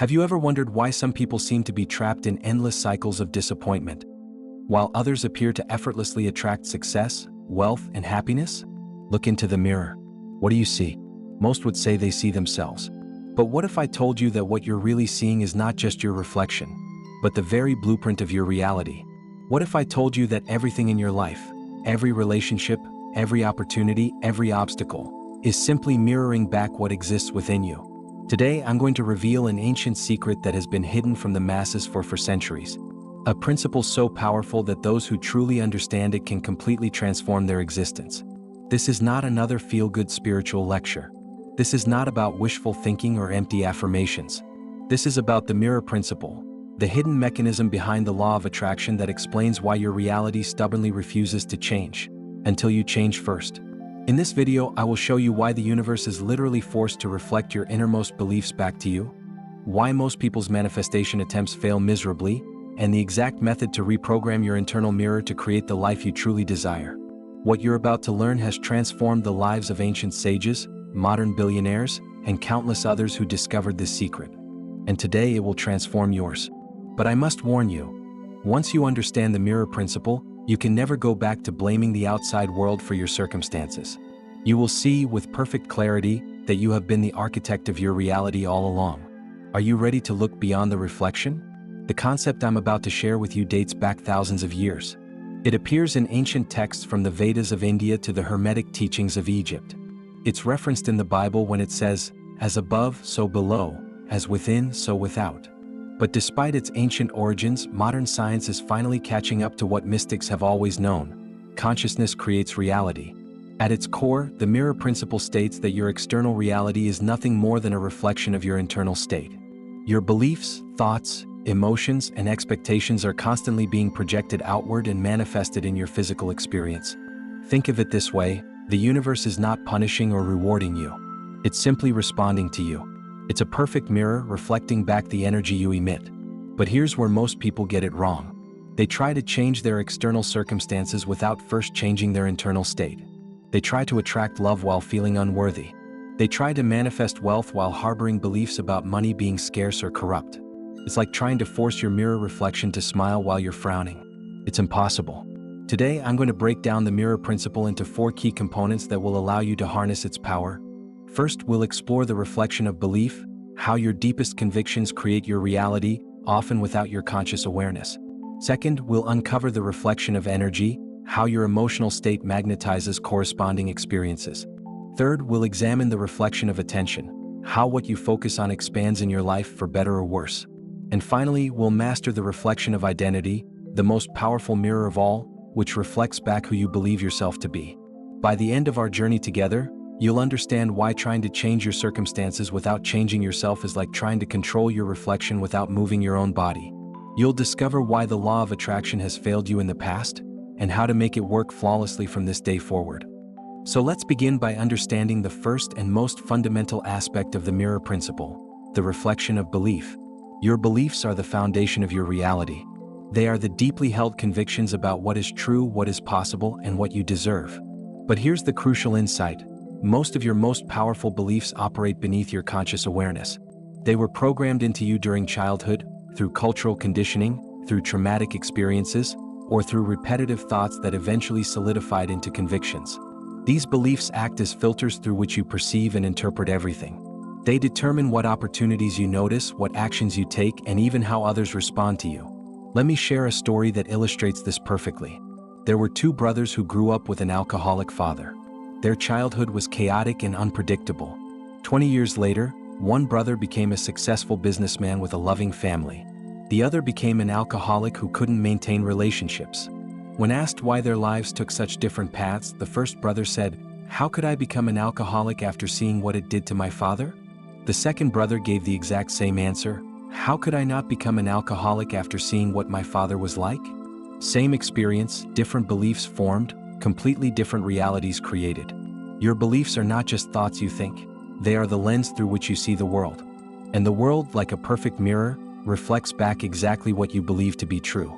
Have you ever wondered why some people seem to be trapped in endless cycles of disappointment, while others appear to effortlessly attract success, wealth, and happiness? Look into the mirror. What do you see? Most would say they see themselves. But what if I told you that what you're really seeing is not just your reflection, but the very blueprint of your reality? What if I told you that everything in your life, every relationship, every opportunity, every obstacle, is simply mirroring back what exists within you? Today, I'm going to reveal an ancient secret that has been hidden from the masses for centuries. A principle so powerful that those who truly understand it can completely transform their existence. This is not another feel-good spiritual lecture. This is not about wishful thinking or empty affirmations. This is about the mirror principle, the hidden mechanism behind the law of attraction that explains why your reality stubbornly refuses to change, until you change first. In this video, I will show you why the universe is literally forced to reflect your innermost beliefs back to you, why most people's manifestation attempts fail miserably, and the exact method to reprogram your internal mirror to create the life you truly desire. What you're about to learn has transformed the lives of ancient sages, modern billionaires, and countless others who discovered this secret. And today it will transform yours. But I must warn you, once you understand the mirror principle, you can never go back to blaming the outside world for your circumstances. You will see with perfect clarity that you have been the architect of your reality all along. Are you ready to look beyond the reflection? The concept I'm about to share with you dates back thousands of years. It appears in ancient texts from the Vedas of India to the Hermetic teachings of Egypt. It's referenced in the Bible when it says, "As above, so below, as within, so without." But despite its ancient origins, modern science is finally catching up to what mystics have always known. Consciousness creates reality. At its core, the mirror principle states that your external reality is nothing more than a reflection of your internal state. Your beliefs, thoughts, emotions, and expectations are constantly being projected outward and manifested in your physical experience. Think of it this way, the universe is not punishing or rewarding you. It's simply responding to you. It's a perfect mirror reflecting back the energy you emit. But here's where most people get it wrong. They try to change their external circumstances without first changing their internal state. They try to attract love while feeling unworthy. They try to manifest wealth while harboring beliefs about money being scarce or corrupt. It's like trying to force your mirror reflection to smile while you're frowning. It's impossible. Today, I'm going to break down the mirror principle into 4 key components that will allow you to harness its power. First, we'll explore the reflection of belief, how your deepest convictions create your reality, often without your conscious awareness. Second, we'll uncover the reflection of energy, how your emotional state magnetizes corresponding experiences. Third, we'll examine the reflection of attention, how what you focus on expands in your life for better or worse. And finally, we'll master the reflection of identity, the most powerful mirror of all, which reflects back who you believe yourself to be. By the end of our journey together, you'll understand why trying to change your circumstances without changing yourself is like trying to control your reflection without moving your own body. You'll discover why the law of attraction has failed you in the past, and how to make it work flawlessly from this day forward. So let's begin by understanding the first and most fundamental aspect of the mirror principle, the reflection of belief. Your beliefs are the foundation of your reality. They are the deeply held convictions about what is true, what is possible, and what you deserve. But here's the crucial insight. Most of your most powerful beliefs operate beneath your conscious awareness. They were programmed into you during childhood, through cultural conditioning, through traumatic experiences, or through repetitive thoughts that eventually solidified into convictions. These beliefs act as filters through which you perceive and interpret everything. They determine what opportunities you notice, what actions you take, and even how others respond to you. Let me share a story that illustrates this perfectly. There were 2 brothers who grew up with an alcoholic father. Their childhood was chaotic and unpredictable. 20 years later, one brother became a successful businessman with a loving family. The other became an alcoholic who couldn't maintain relationships. When asked why their lives took such different paths, the first brother said, "How could I become an alcoholic after seeing what it did to my father?" The second brother gave the exact same answer, "How could I not become an alcoholic after seeing what my father was like?" Same experience, different beliefs formed, completely different realities created. Your beliefs are not just thoughts you think. They are the lens through which you see the world. And the world, like a perfect mirror, reflects back exactly what you believe to be true.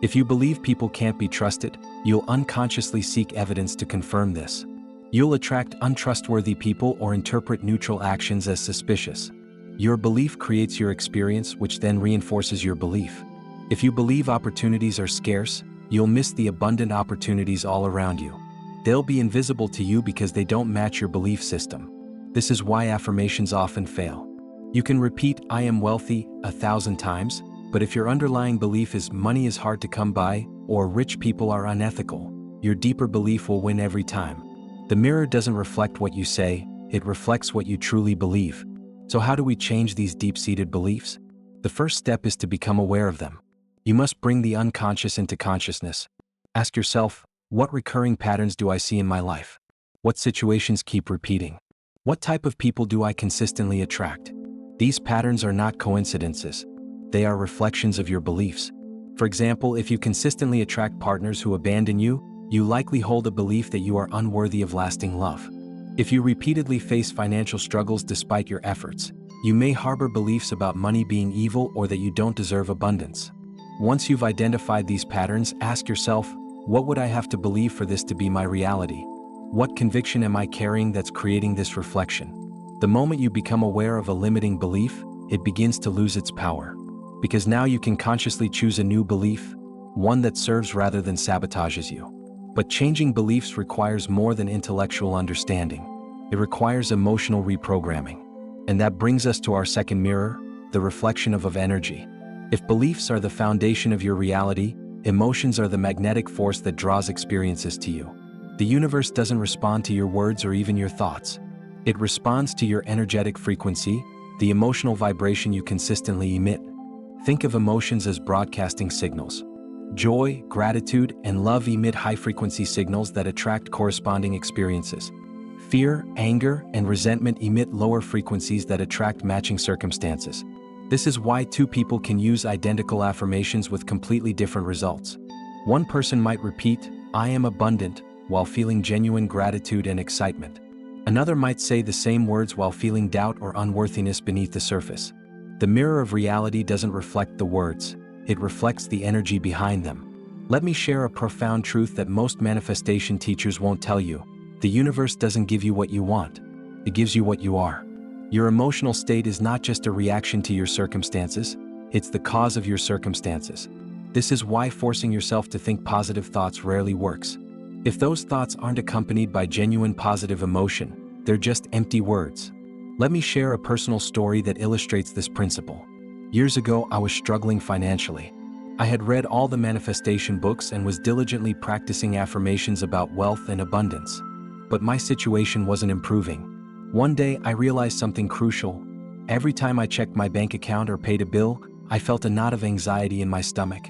If you believe people can't be trusted, you'll unconsciously seek evidence to confirm this. You'll attract untrustworthy people or interpret neutral actions as suspicious. Your belief creates your experience, which then reinforces your belief. If you believe opportunities are scarce, you'll miss the abundant opportunities all around you. They'll be invisible to you because they don't match your belief system. This is why affirmations often fail. You can repeat, "I am wealthy," 1,000 times, but if your underlying belief is money is hard to come by, or rich people are unethical, your deeper belief will win every time. The mirror doesn't reflect what you say, it reflects what you truly believe. So how do we change these deep-seated beliefs? The first step is to become aware of them. You must bring the unconscious into consciousness. Ask yourself, what recurring patterns do I see in my life? What situations keep repeating? What type of people do I consistently attract? These patterns are not coincidences. They are reflections of your beliefs. For example, if you consistently attract partners who abandon you, you likely hold a belief that you are unworthy of lasting love. If you repeatedly face financial struggles despite your efforts, you may harbor beliefs about money being evil or that you don't deserve abundance. Once you've identified these patterns, ask yourself, what would I have to believe for this to be my reality? What conviction am I carrying that's creating this reflection? The moment you become aware of a limiting belief, it begins to lose its power. Because now you can consciously choose a new belief, one that serves rather than sabotages you. But changing beliefs requires more than intellectual understanding. It requires emotional reprogramming. And that brings us to our second mirror, the reflection of energy. If beliefs are the foundation of your reality, emotions are the magnetic force that draws experiences to you. The universe doesn't respond to your words or even your thoughts. It responds to your energetic frequency, the emotional vibration you consistently emit. Think of emotions as broadcasting signals. Joy, gratitude, and love emit high-frequency signals that attract corresponding experiences. Fear, anger, and resentment emit lower frequencies that attract matching circumstances. This is why two people can use identical affirmations with completely different results. One person might repeat, "I am abundant," while feeling genuine gratitude and excitement. Another might say the same words while feeling doubt or unworthiness beneath the surface. The mirror of reality doesn't reflect the words. It reflects the energy behind them. Let me share a profound truth that most manifestation teachers won't tell you. The universe doesn't give you what you want. It gives you what you are. Your emotional state is not just a reaction to your circumstances, it's the cause of your circumstances. This is why forcing yourself to think positive thoughts rarely works. If those thoughts aren't accompanied by genuine positive emotion, they're just empty words. Let me share a personal story that illustrates this principle. Years ago, I was struggling financially. I had read all the manifestation books and was diligently practicing affirmations about wealth and abundance. But my situation wasn't improving. One day, I realized something crucial. Every time I checked my bank account or paid a bill, I felt a knot of anxiety in my stomach.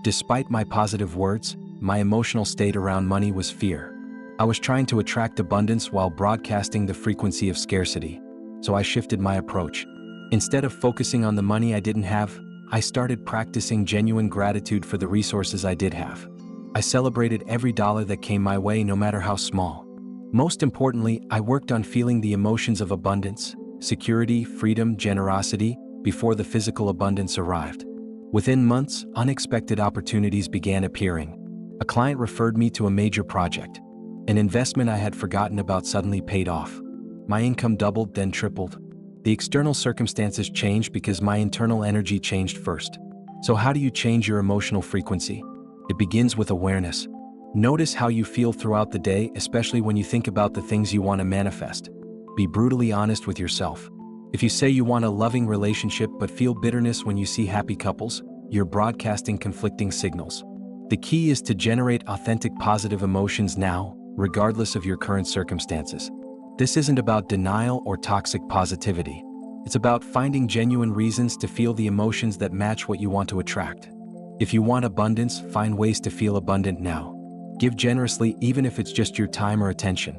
Despite my positive words, my emotional state around money was fear. I was trying to attract abundance while broadcasting the frequency of scarcity. So I shifted my approach. Instead of focusing on the money I didn't have, I started practicing genuine gratitude for the resources I did have. I celebrated every dollar that came my way, no matter how small. Most importantly, I worked on feeling the emotions of abundance, security, freedom, generosity, before the physical abundance arrived. Within months, unexpected opportunities began appearing. A client referred me to a major project. An investment I had forgotten about suddenly paid off. My income doubled, then tripled. The external circumstances changed because my internal energy changed first. So how do you change your emotional frequency? It begins with awareness. Notice how you feel throughout the day, especially when you think about the things you want to manifest. Be brutally honest with yourself. If you say you want a loving relationship but feel bitterness when you see happy couples, you're broadcasting conflicting signals. The key is to generate authentic positive emotions now, regardless of your current circumstances. This isn't about denial or toxic positivity. It's about finding genuine reasons to feel the emotions that match what you want to attract. If you want abundance, find ways to feel abundant now. Give generously even if it's just your time or attention.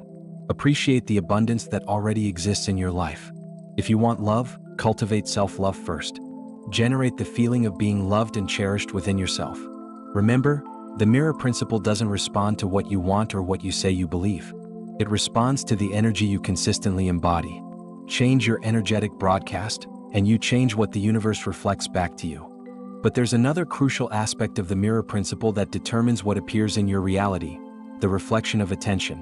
Appreciate the abundance that already exists in your life. If you want love, cultivate self-love first. Generate the feeling of being loved and cherished within yourself. Remember, the mirror principle doesn't respond to what you want or what you say you believe. It responds to the energy you consistently embody. Change your energetic broadcast, and you change what the universe reflects back to you. But there's another crucial aspect of the mirror principle that determines what appears in your reality: the reflection of attention.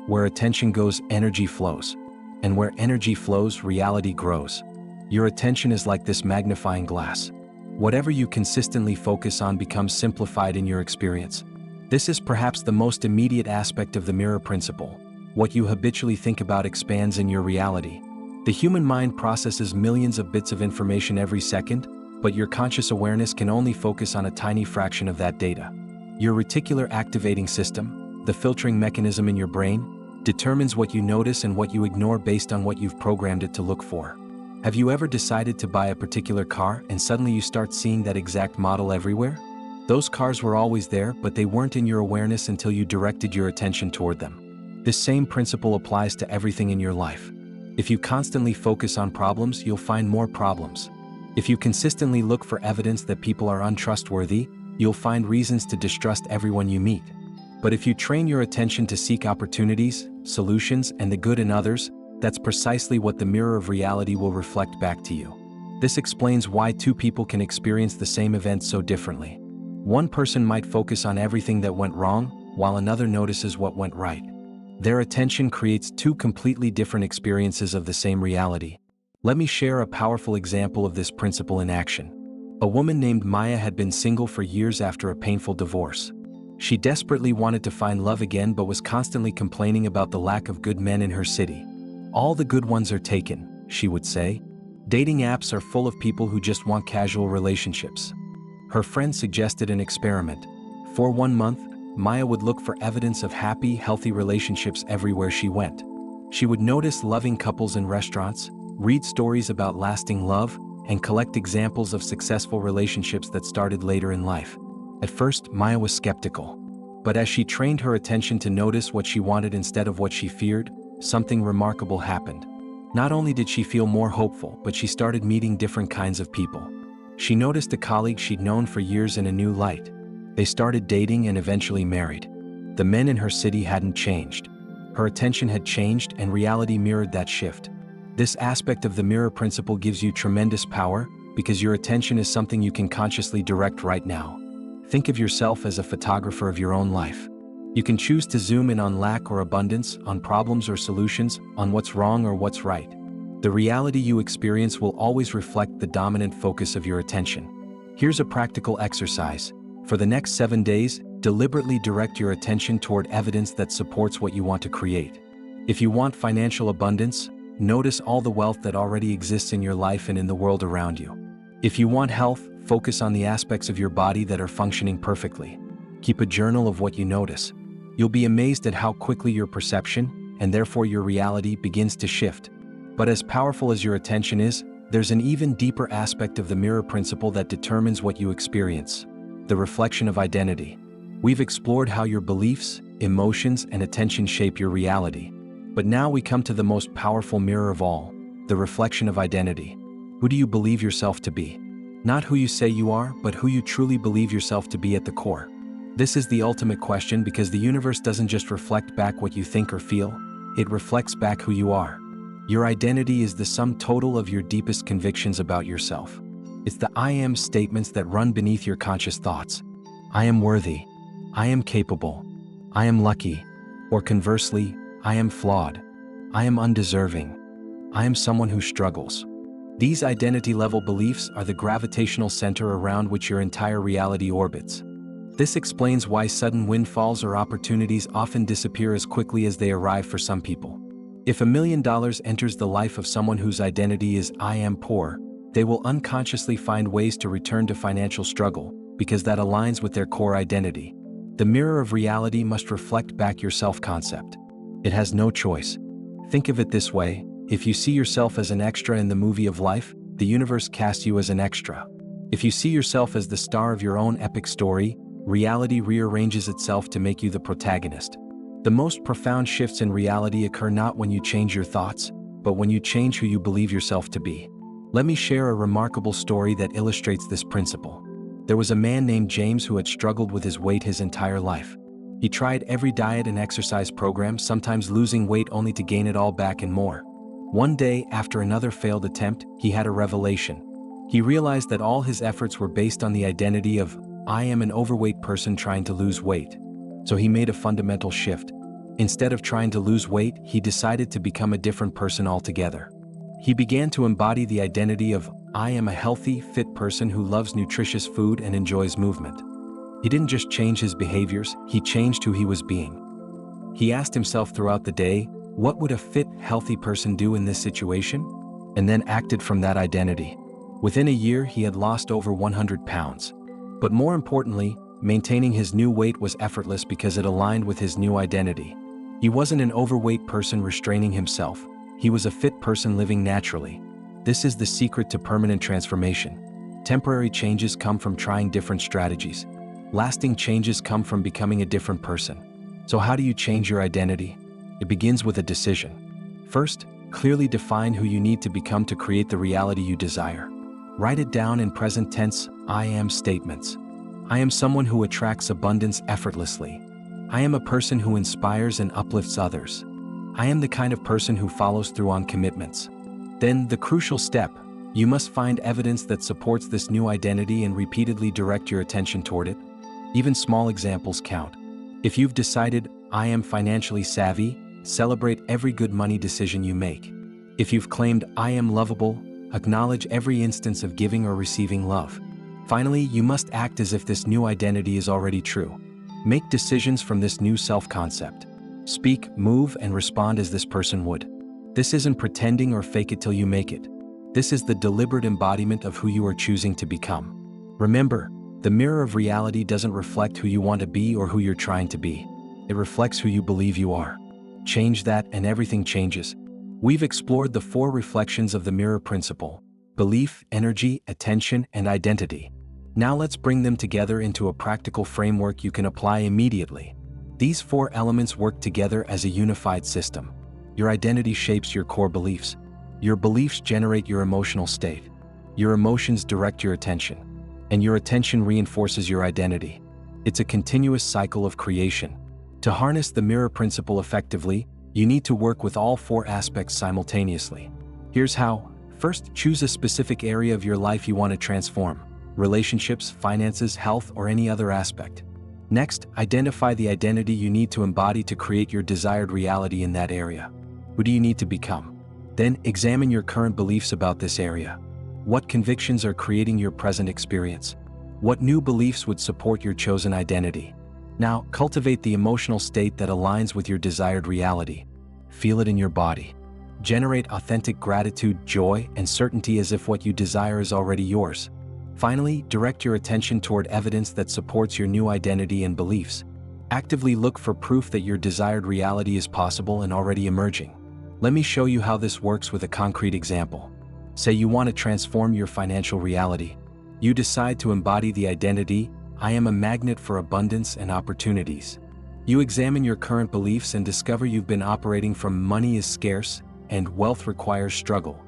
Where attention goes, energy flows. And where energy flows, reality grows. Your attention is like this magnifying glass. Whatever you consistently focus on becomes simplified in your experience. This is perhaps the most immediate aspect of the mirror principle. What you habitually think about expands in your reality. The human mind processes millions of bits of information every second, but your conscious awareness can only focus on a tiny fraction of that data. Your reticular activating system, the filtering mechanism in your brain, determines what you notice and what you ignore based on what you've programmed it to look for. Have you ever decided to buy a particular car and suddenly you start seeing that exact model everywhere? Those cars were always there, but they weren't in your awareness until you directed your attention toward them. This same principle applies to everything in your life. If you constantly focus on problems, you'll find more problems. If you consistently look for evidence that people are untrustworthy, you'll find reasons to distrust everyone you meet. But if you train your attention to seek opportunities, solutions, and the good in others, that's precisely what the mirror of reality will reflect back to you. This explains why two people can experience the same event so differently. One person might focus on everything that went wrong, while another notices what went right. Their attention creates two completely different experiences of the same reality. Let me share a powerful example of this principle in action. A woman named Maya had been single for years after a painful divorce. She desperately wanted to find love again but was constantly complaining about the lack of good men in her city. All the good ones are taken, she would say. Dating apps are full of people who just want casual relationships. Her friend suggested an experiment. For 1 month, Maya would look for evidence of happy, healthy relationships everywhere she went. She would notice loving couples in restaurants, read stories about lasting love, and collect examples of successful relationships that started later in life. At first, Maya was skeptical. But as she trained her attention to notice what she wanted instead of what she feared, something remarkable happened. Not only did she feel more hopeful, but she started meeting different kinds of people. She noticed a colleague she'd known for years in a new light. They started dating and eventually married. The men in her city hadn't changed. Her attention had changed and reality mirrored that shift. This aspect of the mirror principle gives you tremendous power because your attention is something you can consciously direct right now. Think of yourself as a photographer of your own life. You can choose to zoom in on lack or abundance, on problems or solutions, on what's wrong or what's right. The reality you experience will always reflect the dominant focus of your attention. Here's a practical exercise. For the next 7 days, deliberately direct your attention toward evidence that supports what you want to create. If you want financial abundance, notice all the wealth that already exists in your life and in the world around you. If you want health, focus on the aspects of your body that are functioning perfectly. Keep a journal of what you notice. You'll be amazed at how quickly your perception, and therefore your reality, begins to shift. But as powerful as your attention is, there's an even deeper aspect of the mirror principle that determines what you experience: the reflection of identity. We've explored how your beliefs, emotions, and attention shape your reality. But now we come to the most powerful mirror of all, the reflection of identity. Who do you believe yourself to be? Not who you say you are, but who you truly believe yourself to be at the core. This is the ultimate question because the universe doesn't just reflect back what you think or feel, it reflects back who you are. Your identity is the sum total of your deepest convictions about yourself. It's the I am statements that run beneath your conscious thoughts. I am worthy. I am capable. I am lucky. Or conversely, I am flawed. I am undeserving. I am someone who struggles. These identity-level beliefs are the gravitational center around which your entire reality orbits. This explains why sudden windfalls or opportunities often disappear as quickly as they arrive for some people. If $1 million enters the life of someone whose identity is I am poor, they will unconsciously find ways to return to financial struggle, because that aligns with their core identity. The mirror of reality must reflect back your self-concept. It has no choice. Think of it this way: if you see yourself as an extra in the movie of life, the universe casts you as an extra. If you see yourself as the star of your own epic story, reality rearranges itself to make you the protagonist. The most profound shifts in reality occur not when you change your thoughts, but when you change who you believe yourself to be. Let me share a remarkable story that illustrates this principle. There was a man named James who had struggled with his weight his entire life. He tried every diet and exercise program, sometimes losing weight only to gain it all back and more. One day, after another failed attempt, he had a revelation. He realized that all his efforts were based on the identity of, I am an overweight person trying to lose weight. So he made a fundamental shift. Instead of trying to lose weight, he decided to become a different person altogether. He began to embody the identity of, I am a healthy, fit person who loves nutritious food and enjoys movement. He didn't just change his behaviors, he changed who he was being. He asked himself throughout the day, what would a fit, healthy person do in this situation? And then acted from that identity. Within a year, he had lost over 100 pounds. But more importantly, maintaining his new weight was effortless because it aligned with his new identity. He wasn't an overweight person restraining himself. He was a fit person living naturally. This is the secret to permanent transformation. Temporary changes come from trying different strategies. Lasting changes come from becoming a different person. So how do you change your identity? It begins with a decision. First, clearly define who you need to become to create the reality you desire. Write it down in present tense, I am statements. I am someone who attracts abundance effortlessly. I am a person who inspires and uplifts others. I am the kind of person who follows through on commitments. Then, the crucial step, you must find evidence that supports this new identity and repeatedly direct your attention toward it. Even small examples count. If you've decided, I am financially savvy, celebrate every good money decision you make. If you've claimed, I am lovable, acknowledge every instance of giving or receiving love. Finally, you must act as if this new identity is already true. Make decisions from this new self-concept. Speak, move, and respond as this person would. This isn't pretending or fake it till you make it. This is the deliberate embodiment of who you are choosing to become. Remember, the mirror of reality doesn't reflect who you want to be or who you're trying to be. It reflects who you believe you are. Change that and everything changes. We've explored the 4 reflections of the mirror principle: belief, energy, attention, and identity. Now let's bring them together into a practical framework you can apply immediately. These 4 elements work together as a unified system. Your identity shapes your core beliefs. Your beliefs generate your emotional state. Your emotions direct your attention. And your attention reinforces your identity. It's a continuous cycle of creation. To harness the mirror principle effectively, you need to work with all 4 aspects simultaneously. Here's how. First, choose a specific area of your life you want to transform: relationships, finances, health, or any other aspect. Next, identify the identity you need to embody to create your desired reality in that area. Who do you need to become? Then, examine your current beliefs about this area. What convictions are creating your present experience? What new beliefs would support your chosen identity? Now, cultivate the emotional state that aligns with your desired reality. Feel it in your body. Generate authentic gratitude, joy, and certainty as if what you desire is already yours. Finally, direct your attention toward evidence that supports your new identity and beliefs. Actively look for proof that your desired reality is possible and already emerging. Let me show you how this works with a concrete example. Say you want to transform your financial reality. You decide to embody the identity, I am a magnet for abundance and opportunities. You examine your current beliefs and discover you've been operating from money is scarce and wealth requires struggle.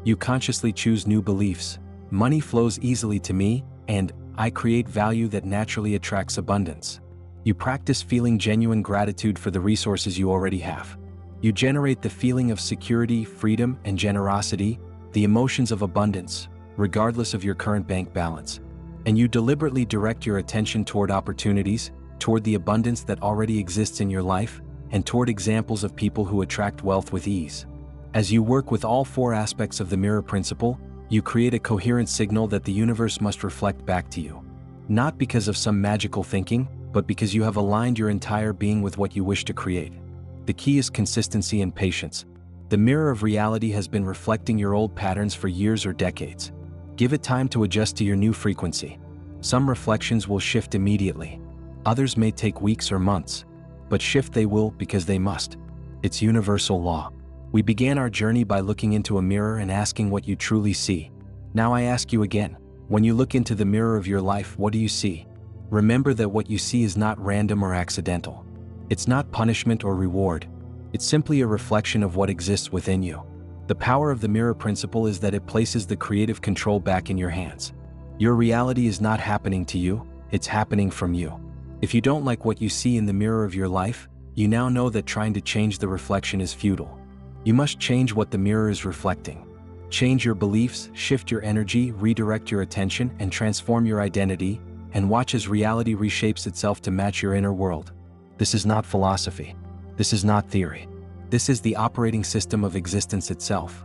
You consciously choose new beliefs. Money flows easily to me, and I create value that naturally attracts abundance. You practice feeling genuine gratitude for the resources you already have. You generate the feeling of security, freedom, and generosity, the emotions of abundance, regardless of your current bank balance. And you deliberately direct your attention toward opportunities, toward the abundance that already exists in your life, and toward examples of people who attract wealth with ease. As you work with all 4 aspects of the mirror principle, you create a coherent signal that the universe must reflect back to you. Not because of some magical thinking, but because you have aligned your entire being with what you wish to create. The key is consistency and patience. The mirror of reality has been reflecting your old patterns for years or decades. Give it time to adjust to your new frequency. Some reflections will shift immediately. Others may take weeks or months. But shift they will because they must. It's universal law. We began our journey by looking into a mirror and asking what you truly see. Now I ask you again, when you look into the mirror of your life, what do you see? Remember that what you see is not random or accidental. It's not punishment or reward. It's simply a reflection of what exists within you. The power of the mirror principle is that it places the creative control back in your hands. Your reality is not happening to you, it's happening from you. If you don't like what you see in the mirror of your life, you now know that trying to change the reflection is futile. You must change what the mirror is reflecting. Change your beliefs, shift your energy, redirect your attention, and transform your identity, and watch as reality reshapes itself to match your inner world. This is not philosophy. This is not theory. This is the operating system of existence itself.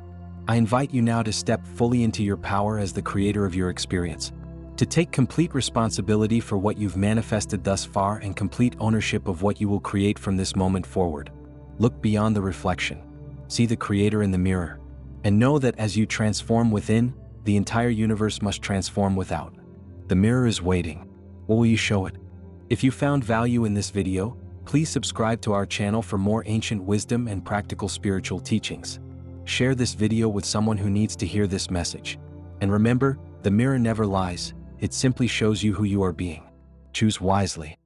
I invite you now to step fully into your power as the creator of your experience, to take complete responsibility for what you've manifested thus far and complete ownership of what you will create from this moment forward. Look beyond the reflection, see the creator in the mirror, and know that as you transform within, the entire universe must transform without. The mirror is waiting. What will you show it? If you found value in this video, please subscribe to our channel for more ancient wisdom and practical spiritual teachings. Share this video with someone who needs to hear this message. And remember, the mirror never lies, it simply shows you who you are being. Choose wisely.